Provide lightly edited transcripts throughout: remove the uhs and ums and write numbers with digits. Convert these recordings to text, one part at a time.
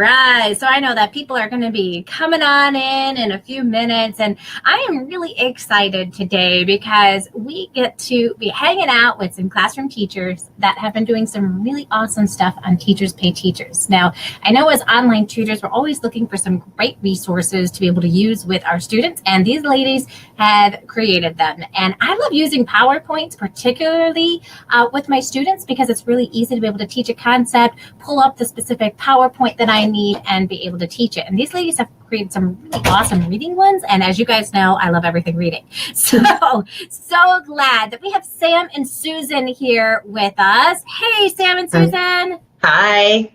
right. So I know that people are going to be coming on in a few minutes, and I am really excited today because we get to be hanging out with some classroom teachers that have been doing some really awesome stuff on Teachers Pay Teachers. Now, I know as online tutors, we're always looking for some great resources to be able to use with our students, and these ladies have created them. And I love using PowerPoints, particularly with my students, because it's really easy to be able to teach a concept, pull up the specific PowerPoint that I need, and be able to teach it. And these ladies have created some really awesome reading ones. And as you guys know, I love everything reading. So glad that we have Sam and Susan here with us. Hey, Sam and Susan. Hi.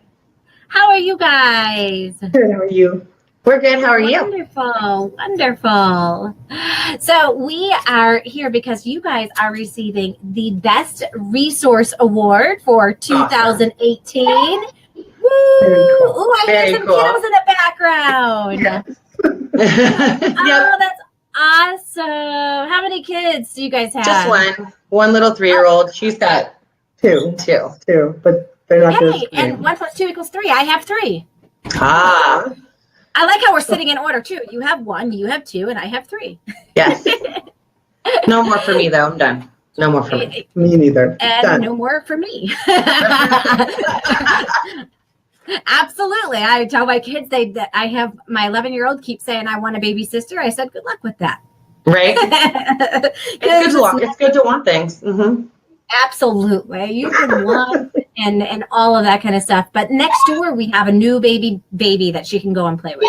How are you guys? Good. How are you? We're good. How are you? Wonderful. So we are here because you guys are receiving the Best Resource Award for 2018. Awesome. Woo! Cool. Ooh, I hear some kiddos in the background. Yes. Oh, that's awesome. How many kids do you guys have? Just one. One little 3-year-old. She's got Two, but they're not good. Hey, and 1 + 2 = 3. I have 3. Ah. I like how we're sitting in order too. You have 1, you have 2, and I have 3. Yes. No more for me though. I'm done. No more for me. Me neither. And Done. no more for me. Absolutely. I tell my kids that I have my 11-year-old keeps saying I want a baby sister. I said, good luck with that. Right? It's good to want things. Mm-hmm. Absolutely. You can want and all of that kind of stuff. But next door, we have a new baby that she can go and play with.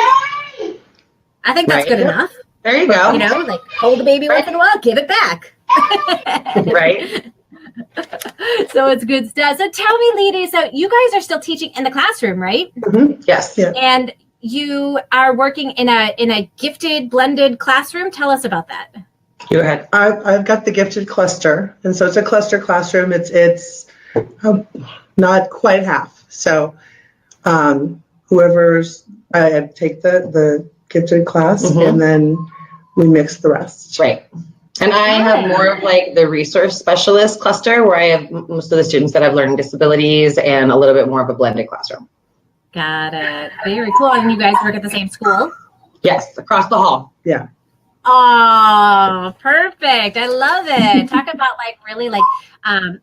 I think that's good enough. There you go. You know, like hold the baby once in a while, give it back. Right. So it's good stuff. So tell me, ladies, so you guys are still teaching in the classroom, right? Mm-hmm. Yes. Yeah. And you are working in a gifted blended classroom. Tell us about that. Go ahead. I've got the gifted cluster, and so it's a cluster classroom. It's not quite half. So whoever's I take the gifted class, and then we mix the rest. Right. And I have more of like the resource specialist cluster where I have most of the students that have learning disabilities and a little bit more of a blended classroom. Got it. Very cool. And you guys work at the same school? Yes, across the hall. Yeah. Oh, perfect. I love it. Talk about like really like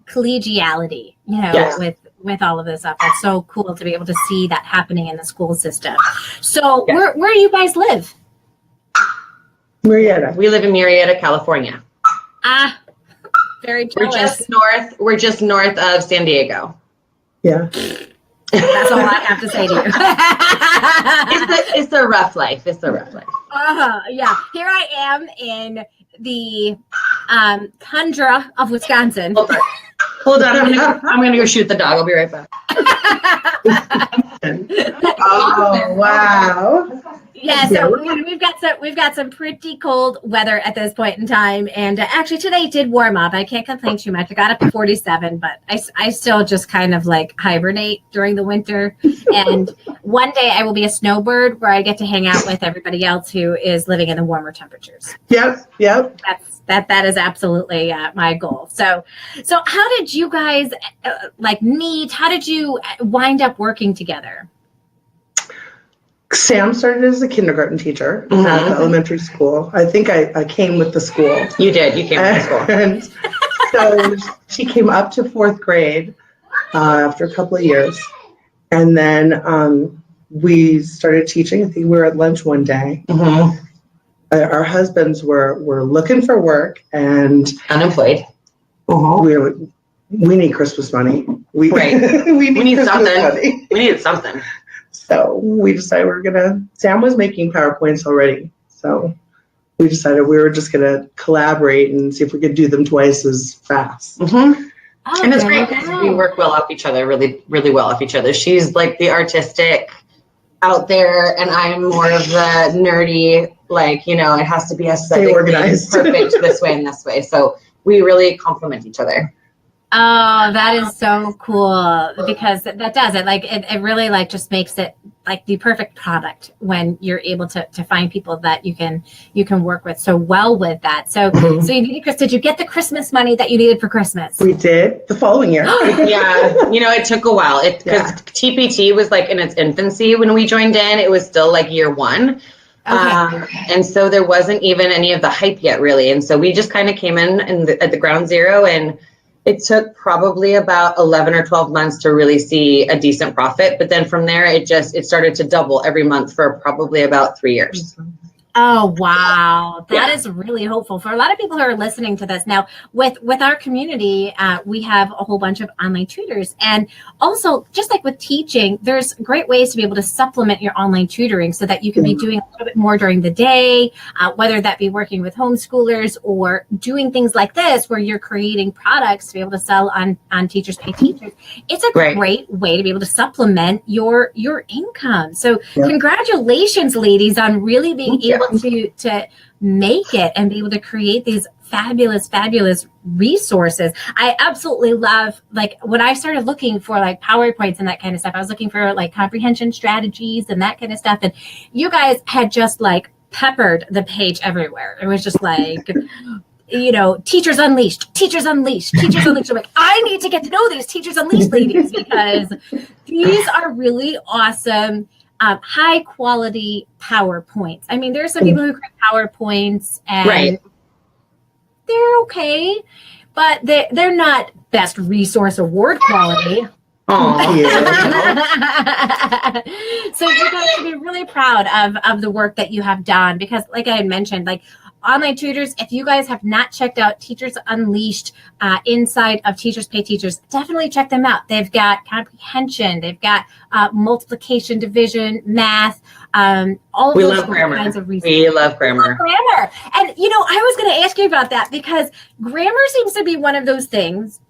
collegiality, you know, with all of this stuff. That's so cool to be able to see that happening in the school system. So where do you guys live? Marietta. We live in Marietta, California. Ah, very jealous. We're just north of San Diego. Yeah. That's all I have to say to you. It's a rough life. It's a rough life. Yeah. Here I am in the tundra of Wisconsin. Hold on. I'm gonna go shoot the dog. I'll be right back. Oh wow. Yeah, so we've got some pretty cold weather at this point in time, and actually today did warm up. I can't complain too much. I got up to 47, but I still just kind of like hibernate during the winter. And one day I will be a snowbird where I get to hang out with everybody else who is living in the warmer temperatures. Yep. That is absolutely my goal. So how did you guys meet? How did you wind up working together? Sam started as a kindergarten teacher at the elementary school. I think I came with the school. You did. You came with the school. And so she came up to 4th grade after a couple of years. And then we started teaching. I think we were at lunch one day. Our husbands were looking for work and unemployed. We need Christmas money. We need something. Money. We needed something. So we decided Sam was making PowerPoints already. So we decided we were just going to collaborate and see if we could do them twice as fast. And it's great because we work well off each other, really, really well off each other. She's like the artistic out there, and I'm more of the nerdy, like, you know, it has to be aesthetically organized. Perfect this way and this way. So we really complement each other. Oh, that is so cool because that does it. Like it really like just makes it like the perfect product when you're able to find people that you can work with so well with that. So so you needed, Chris, did you get the Christmas money that you needed for Christmas? We did the following year. Yeah, it took a while. Because TPT was like in its infancy when we joined in. It was still like year one. Okay. And so there wasn't even any of the hype yet, really. And so we just kind of came in at the ground zero, and it took probably about 11 or 12 months to really see a decent profit. But then from there, it started to double every month for probably about 3 years. Oh, wow. That is really hopeful for a lot of people who are listening to this. Now, with our community, we have a whole bunch of online tutors. And also, just like with teaching, there's great ways to be able to supplement your online tutoring so that you can be doing a little bit more during the day, whether that be working with homeschoolers or doing things like this where you're creating products to be able to sell on Teachers Pay Teachers. It's a great way to be able to supplement your income. So congratulations, ladies, on really being able to make it and be able to create these fabulous resources. I absolutely love, like, when I started looking for like PowerPoints and that kind of stuff, I was looking for like comprehension strategies and that kind of stuff, and you guys had just like peppered the page everywhere. It was just like Teachers Unleashed. I'm like, I need to get to know these Teachers Unleashed ladies because these are really awesome, high quality PowerPoints. I mean, there are some people who create PowerPoints and they're okay, but they're not best resource award quality. Oh, So you guys should be really proud of the work that you have done because, like I had mentioned, like online tutors, if you guys have not checked out Teachers Unleashed inside of Teachers Pay Teachers, definitely check them out. They've got comprehension, they've got multiplication, division, math, all of those kinds of resources. We love grammar. Grammar. And, I was going to ask you about that because grammar seems to be one of those things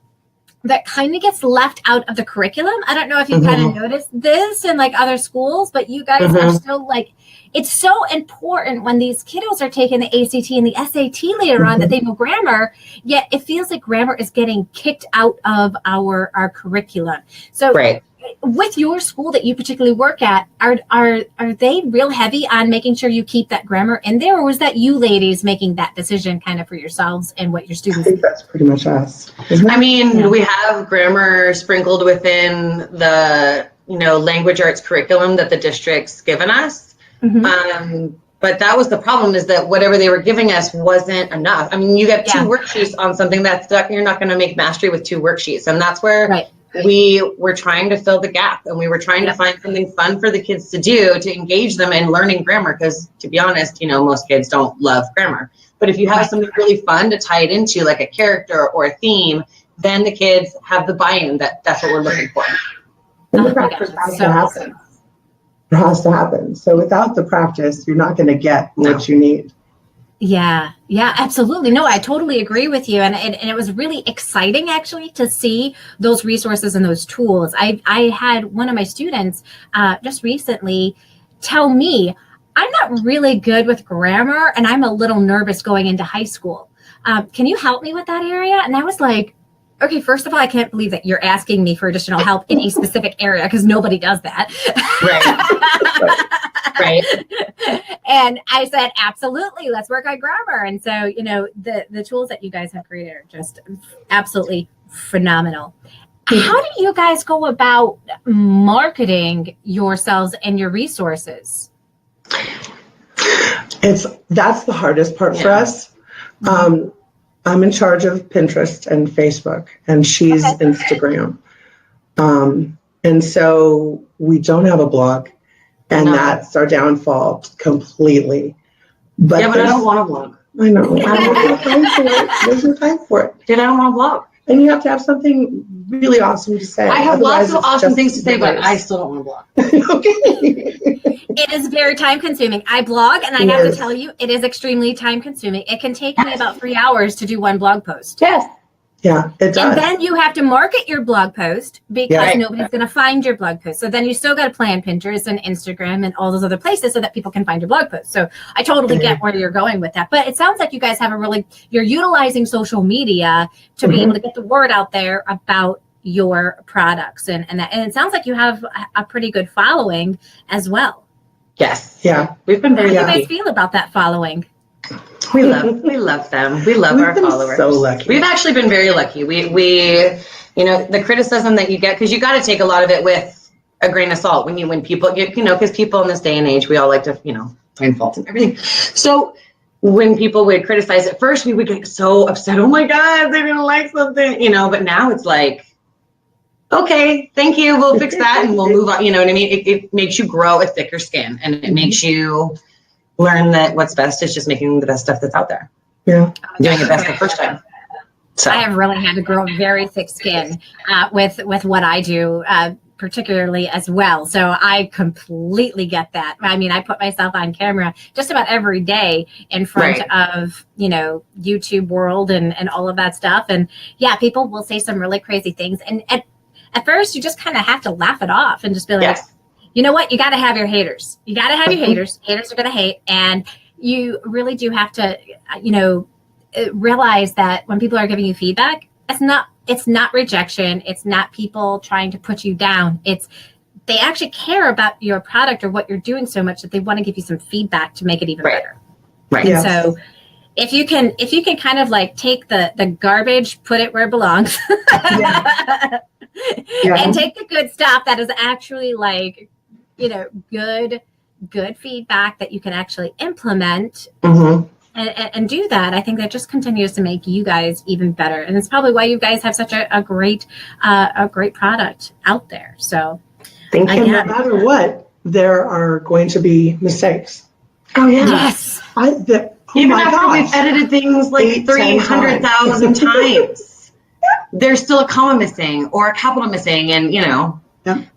that kind of gets left out of the curriculum. I don't know if you kind of noticed this in like other schools, but you guys are still like, it's so important when these kiddos are taking the ACT and the SAT later on that they know grammar, yet it feels like grammar is getting kicked out of our curriculum. So with your school that you particularly work at, are they real heavy on making sure you keep that grammar in there, or was that you ladies making that decision kind of for yourselves and what your students? I think that's pretty much us. I mean, we have grammar sprinkled within the language arts curriculum that the district's given us. But that was the problem, is that whatever they were giving us wasn't enough. I mean, you get 2 worksheets on something that's you're not going to make mastery with 2 worksheets, and that's where we were trying to fill the gap, and we were trying to find something fun for the kids to do to engage them in learning grammar. Because to be honest, most kids don't love grammar. But if you have something really fun to tie it into, like a character or a theme, then the kids have the buy-in. That's what we're looking for. And the practice has to happen. It has to happen. So without the practice, you're not going to get what you need. Yeah, absolutely. No, I totally agree with you. And it was really exciting, actually, to see those resources and those tools. I had one of my students just recently tell me, I'm not really good with grammar and I'm a little nervous going into high school. Can you help me with that area? And I was like, okay, first of all, I can't believe that you're asking me for additional help in a specific area because nobody does that. Right. And I said, absolutely, let's work on grammar. And so, the tools that you guys have created are just absolutely phenomenal. How do you guys go about marketing yourselves and your resources? That's the hardest part for us. I'm in charge of Pinterest and Facebook, and she's Instagram. And so we don't have a blog, and that's our downfall completely. But I don't want a blog. I know. I don't have time for it. There's no time for it. I don't want a blog. And you have to have something really awesome to say. I have lots of awesome things to say, but I still don't want a blog. Okay. It is very time consuming. I blog, and I have to tell you, it is extremely time consuming. It can take me about 3 hours to do one blog post. Yes. Yeah, it does. And then you have to market your blog post because Right. nobody's going to find your blog post. So then you still got to plan Pinterest and Instagram and all those other places so that people can find your blog post. So I totally get where you're going with that. But it sounds like you guys have you're utilizing social media to be able to get the word out there about your products. And it sounds like you have a pretty good following as well. Yes. Yeah. We've been How very do you lucky. guys feel about that following? We love them. We love We've our been followers. so lucky. We've actually been very lucky. We the criticism that you get, because you got to take a lot of it with a grain of salt when people get, because people in this day and age, we all like to, find fault in everything. So when people would criticize at first, we would get so upset. Oh my God, they didn't like something, but now it's like, okay, thank you. We'll fix that and we'll move on. You know what I mean? It makes you grow a thicker skin, and it makes you learn that what's best is just making the best stuff that's out there. Yeah. Doing it best the first time. So I have really had to grow a very thick skin with what I do, particularly as well. So I completely get that. I mean, I put myself on camera just about every day in front of, YouTube world and all of that stuff. And yeah, people will say some really crazy things. And at first you just kind of have to laugh it off and just be like, yes. You know what? You got to have your haters. You got to have your haters. Haters are going to hate. And you really do have to, realize that when people are giving you feedback, it's not rejection. It's not people trying to put you down. They actually care about your product or what you're doing so much that they want to give you some feedback to make it even better. Right. And so if you can kind of like take the garbage, put it where it belongs, and take the good stuff that is actually like, good feedback that you can actually implement and do that. I think that just continues to make you guys even better. And it's probably why you guys have such a great product out there. So Thank you. No matter what, there are going to be mistakes. Oh yeah. Yes. Even after we've edited things like 300,000 times, there's still a comma missing or a capital missing, and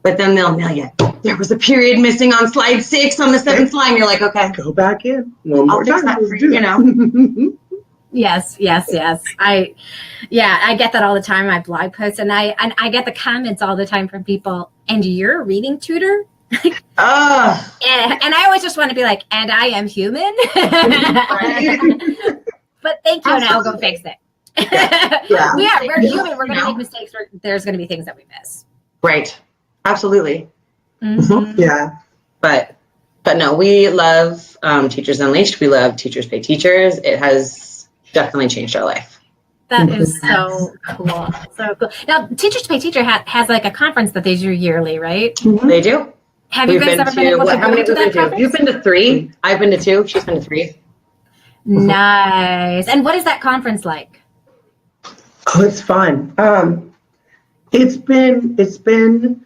but then they'll mail you. There was a period missing on slide 6 on the 7th line. You're like, okay, Go back in one more I'll fix time. that for you. Yes. I get that all the time in my blog posts, and I get the comments all the time from people. And you're a reading tutor? And I always just want to be like, and I am human. But thank you, and I'll go fix it. We're human. We're going to make mistakes. There's going to be things that we miss. Right. Absolutely. Mm-hmm. Yeah. But no, we love Teachers Unleashed. We love Teachers Pay Teachers. It has definitely changed our life. That is so cool. So cool. Now, Teachers Pay Teacher has like a conference that they do yearly, right? They do. Have you guys ever been able to how go many to that conference? You've been to 3. I've been to 2. She's been to 3. Nice. And what is that conference like? Oh, it's fun. It's been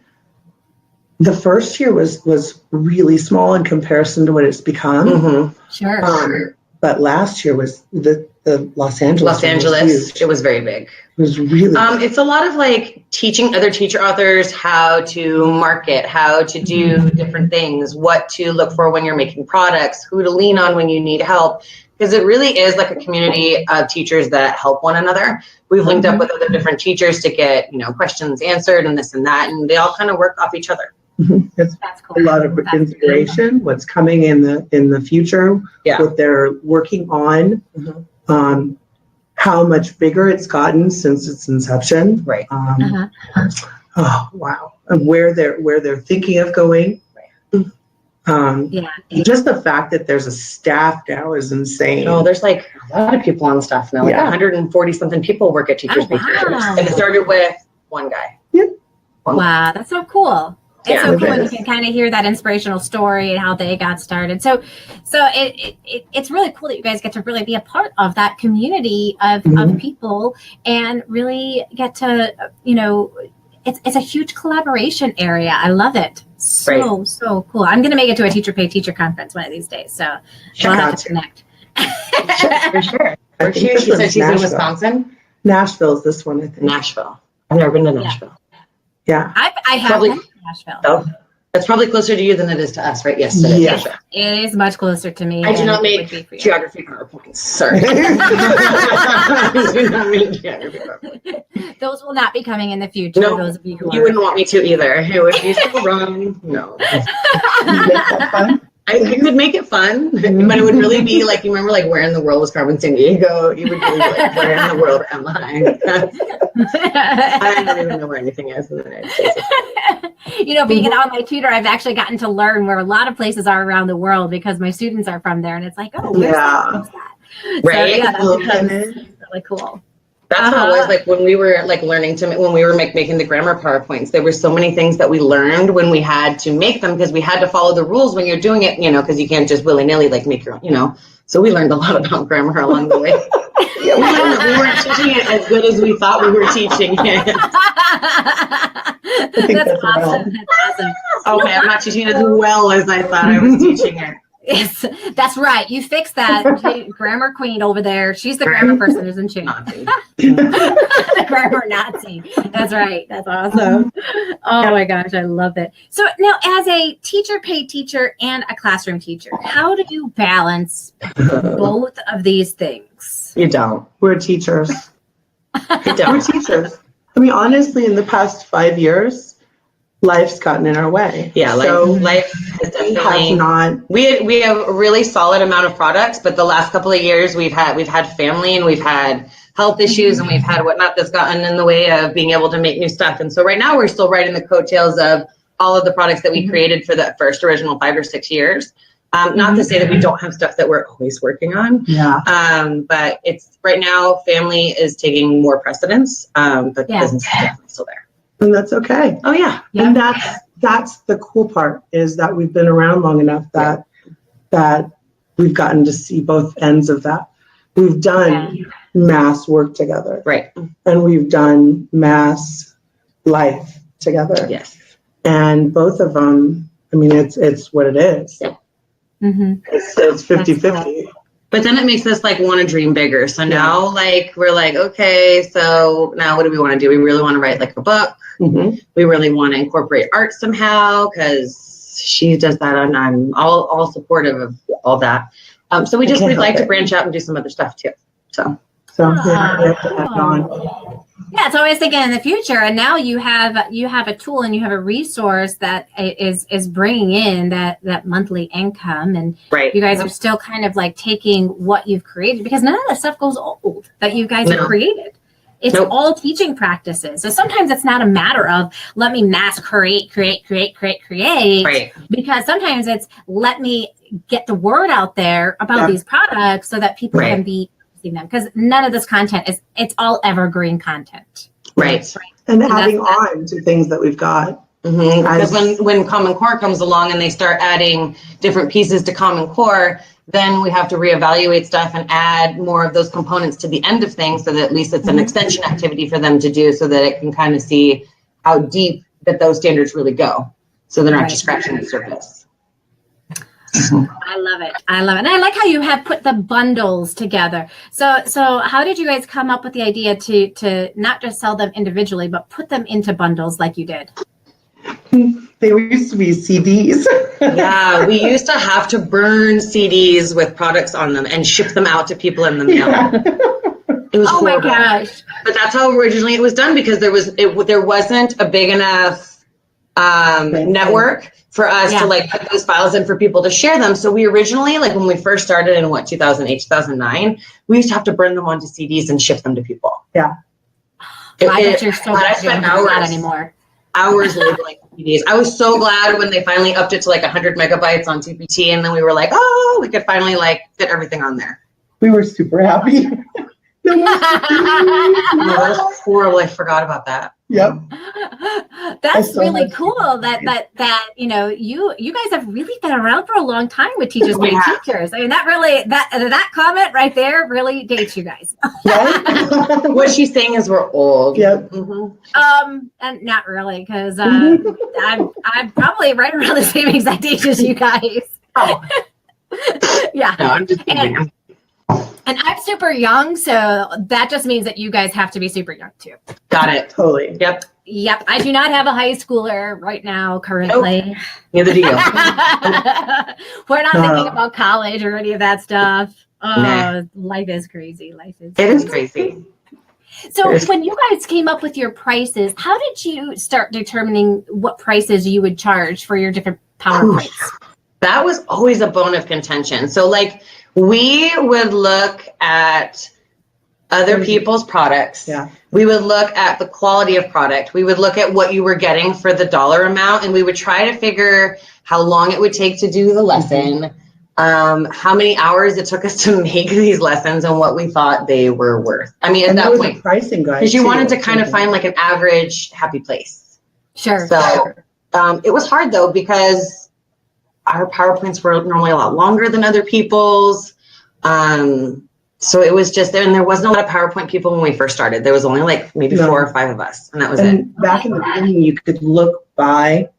the first year was really small in comparison to what it's become. Sure. But last year was the Los Angeles. Los Angeles. It was very big. It was really it's a lot of like teaching other teacher authors how to market, how to do different things, what to look for when you're making products, who to lean on when you need help. Because it really is like a community of teachers that help one another. We've linked up with other different teachers to get, questions answered and this and that, and they all kind of work off each other. It's That's cool. a lot of inspiration. What's coming in the future? What they're working on. How much bigger it's gotten since its inception. Right. Oh wow! And where they're thinking of going. Just the fact that there's a staff now is insane. Oh, there's like a lot of people on staff now. Like 140 something people work at Teachers Pay Teachers. And it started with one guy. Wow, that's so cool. It's so cool when you is. can kind of hear that inspirational story and how they got started. So it's really cool that you guys get to really be a part of that community of people and really get to, it's a huge collaboration area. I love it. So cool. I'm going to make it to a Teacher Pay Teacher conference one of these days. So we'll have to connect. For sure. I think She this said one's she's in Nashville. Wisconsin. Nashville is this one, I think. Nashville. I've never been to Nashville. Yeah. I have Probably- been to Nashville. Oh, That's probably closer to you than it is to us, right? Yes, it is. Yeah. Sure. It is much closer to me. I do than not it would be make for you. geography PowerPoints. Sorry. I do not make geography PowerPoints. Those will not be coming in the future. No, Those of you who you are. wouldn't want me to either. It would be so wrong. No. Make that fun. I could make it fun, but it would really be like, you remember like Where in the World was Carmen Sandiego? You would really be like, where in the world am I? I don't even know where anything is in the United States. Being an online tutor, I've actually gotten to learn where a lot of places are around the world because my students are from there, and it's like, oh, where's that? What's that? Right. So, yeah, that's Okay. really cool. That's how it was like when we were like learning when we were making the grammar PowerPoints. There were so many things that we learned when we had to make them because we had to follow the rules when you're doing it, because you can't just willy-nilly like make your own, So we learned a lot about grammar along the way. We weren't teaching it as good as we thought we were teaching it. That's awesome. That's awesome. Okay, I'm not teaching it as well as I thought I was teaching it. Yes, that's right. You fixed that. Grammar queen over there. She's the grammar person, isn't she? The grammar Nazi. That's right. That's awesome. Oh my gosh, I love it. So now, as a teacher, paid teacher, and a classroom teacher, how do you balance both of these things? You don't. We're teachers. You don't. We're teachers. I mean, honestly, in the past 5 years, life's gotten in our way. Yeah, life has definitely. We have a really solid amount of products, but the last couple of years we've had family and we've had health issues and we've had whatnot that's gotten in the way of being able to make new stuff. And so right now we're still riding the coattails of all of the products that we created for the first original 5 or 6 years. Not to say that we don't have stuff that we're always working on. Yeah. But it's right now family is taking more precedence. But the business is definitely still there. And that's okay. Oh yeah. And that's the cool part is that we've been around long enough that we've gotten to see both ends of that. We've done mass work together. Right. And we've done mass life together. Yes. And both of them, I mean, it's what it is. Yeah. Mm-hmm. It's 50-50. But then it makes us like want to dream bigger. So now we're like, okay, so now what do we want to do? We really want to write like a book. Mm-hmm. We really want to incorporate art somehow because she does that and I'm all supportive of all that. So we'd like to branch out and do some other stuff too. So we have to add on. Yeah, so I was thinking in the future, and now you have a tool and you have a resource that is bringing in that monthly income, and you guys are still kind of like taking what you've created because none of that stuff goes old that you guys have created. It's all teaching practices. So sometimes it's not a matter of let me mass create, because sometimes it's let me get the word out there about these products so that people can be them because none of this content it's all evergreen content. Right. And adding on to things that we've got. Mm-hmm. Because when Common Core comes along and they start adding different pieces to Common Core, then we have to reevaluate stuff and add more of those components to the end of things so that at least it's an extension activity for them to do so that it can kind of see how deep that those standards really go. So they're not just scratching the surface. I love it. And I like how you have put the bundles together. So how did you guys come up with the idea to not just sell them individually, but put them into bundles like you did? They used to be CDs. Yeah, we used to have to burn CDs with products on them and ship them out to people in the mail. Yeah. It was horrible. My gosh. But that's how originally it was done because there wasn't a big enough network for us to like put those files in for people to share them. So we originally, like when we first started in 2008, 2009, we used to have to burn them onto CDs and ship them to people. Yeah. I bet you're so glad you don't do that anymore. Hours labeling CDs. I was so glad when they finally upped it to like 100 megabytes on TPT, and then we were like, oh, we could finally like fit everything on there. We were super happy. No, that was horrible. I forgot about that. Yep. That's really cool that you guys have really been around for a long time with Teachers Pay Teachers. I mean, that comment right there really dates you guys. What she's saying is we're old. Yep. Mm-hmm. And not really, because I'm probably right around the same exact age as you guys. Oh. Yeah. No, I'm just kidding. And I'm super young, so that just means that you guys have to be super young too. Got it. Totally. Yep. Yep. I do not have a high schooler right now currently. Nope. Neither do you. We're not thinking about college or any of that stuff. Nah. Life is crazy. Life is It is crazy. So when you guys came up with your prices, how did you start determining what prices you would charge for your different PowerPoints? That was always a bone of contention. So like we would look at other people's products. Yeah. We would look at the quality of product. We would look at what you were getting for the dollar amount, and we would try to figure how long it would take to do the lesson, how many hours it took us to make these lessons, and what we thought they were worth. I mean, at that point, a pricing guide because you wanted to kind of find like an average happy place. Sure. So it was hard though, because our PowerPoints were normally a lot longer than other people's. So it was just there, and there wasn't a lot of PowerPoint people when we first started. There was only like maybe 4 or 5 of us, and that was it. Back in the beginning, you could look by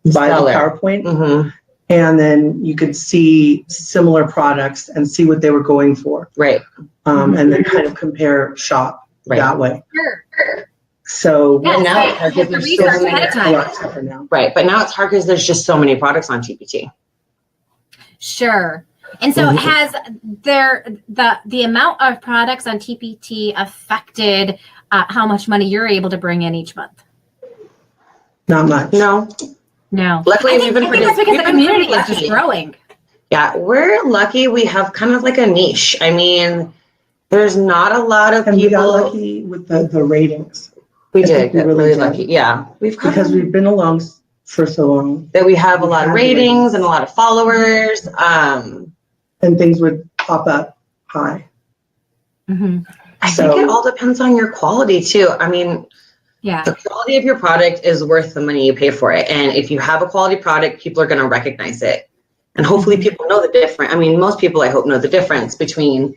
the PowerPoint, and then you could see similar products and see what they were going for. Right. And then kind of compare shop that way. Sure. So now it's hard because there's so many. A lot tougher now. Right, but now it's hard because there's just so many products on TPT. Sure. And so has the amount of products on TPT affected how much money you're able to bring in each month? Not much. No. Luckily, I think that's because the community is just growing. Yeah, we're lucky. We have kind of like a niche. I mean, there's not a lot of people. We got lucky with the ratings. We did get really lucky. Yeah, because we've been along for so long that we have a lot of ratings and a lot of followers. And things would pop up high. I think it all depends on your quality too. I mean, the quality of your product is worth the money you pay for it. And if you have a quality product, people are going to recognize it. And hopefully people know the difference. I mean, most people, I hope, know the difference between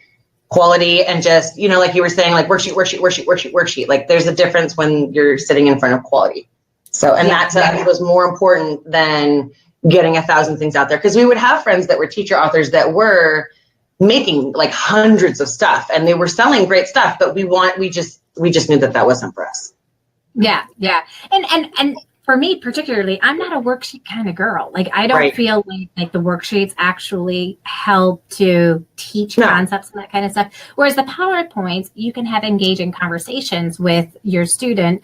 quality and just, like you were saying, like worksheet. Like there's a difference when you're sitting in front of quality. So, and that to us was more important than getting 1,000 things out there, because we would have friends that were teacher authors that were making like hundreds of stuff and they were selling great stuff, but we just knew that wasn't for us. Yeah. And for me particularly, I'm not a worksheet kind of girl. Like I don't feel like the worksheets actually help to teach concepts and that kind of stuff. Whereas the PowerPoints, you can have engaging conversations with your student.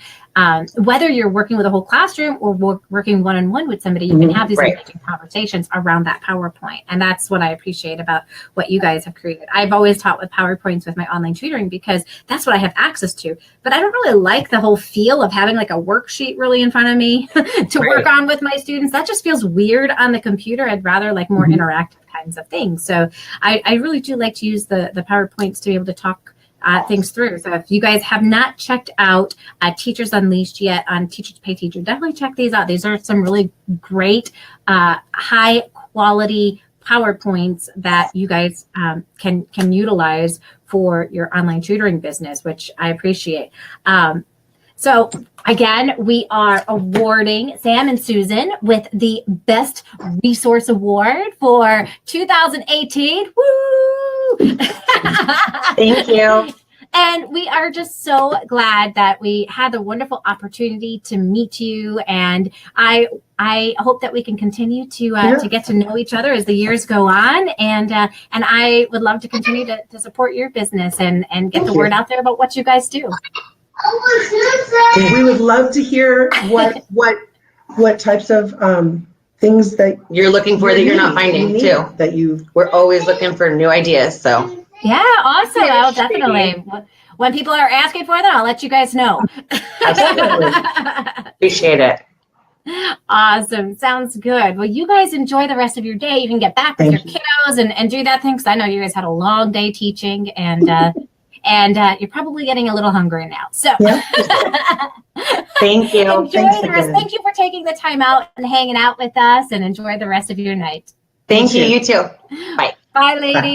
Whether you're working with a whole classroom or working one-on-one with somebody, you can have these engaging conversations around that PowerPoint. And that's what I appreciate about what you guys have created. I've always taught with PowerPoints with my online tutoring because that's what I have access to. But I don't really like the whole feel of having like a worksheet really in front of me to work on with my students. That just feels weird on the computer. I'd rather like more interactive kinds of things. So I really do like to use the PowerPoints to be able to talk things through. So if you guys have not checked out Teachers Unleashed yet on Teacher to Pay Teacher, definitely check these out. These are some really great, high quality PowerPoints that you guys can utilize for your online tutoring business, which I appreciate. So again, we are awarding Sam and Susan with the Best Resource Award for 2018. Woo! Thank you. And we are just so glad that we had the wonderful opportunity to meet you. And I hope that we can continue to get to know each other as the years go on. And I would love to continue to support your business and get the word out there about what you guys do. We would love to hear what types of things that you're looking for that you're not finding too. We're always looking for new ideas. So yeah, awesome. I'll definitely. When people are asking for them, I'll let you guys know. Absolutely. Appreciate it. Awesome. Sounds good. Well, you guys enjoy the rest of your day. You can get back with your kiddos and do that thing, because I know you guys had a long day teaching, and you're probably getting a little hungry now. So thank you. Enjoy the rest. Thank you for taking the time out and hanging out with us, and enjoy the rest of your night. Thank you. You too. Bye. Bye, ladies. Bye.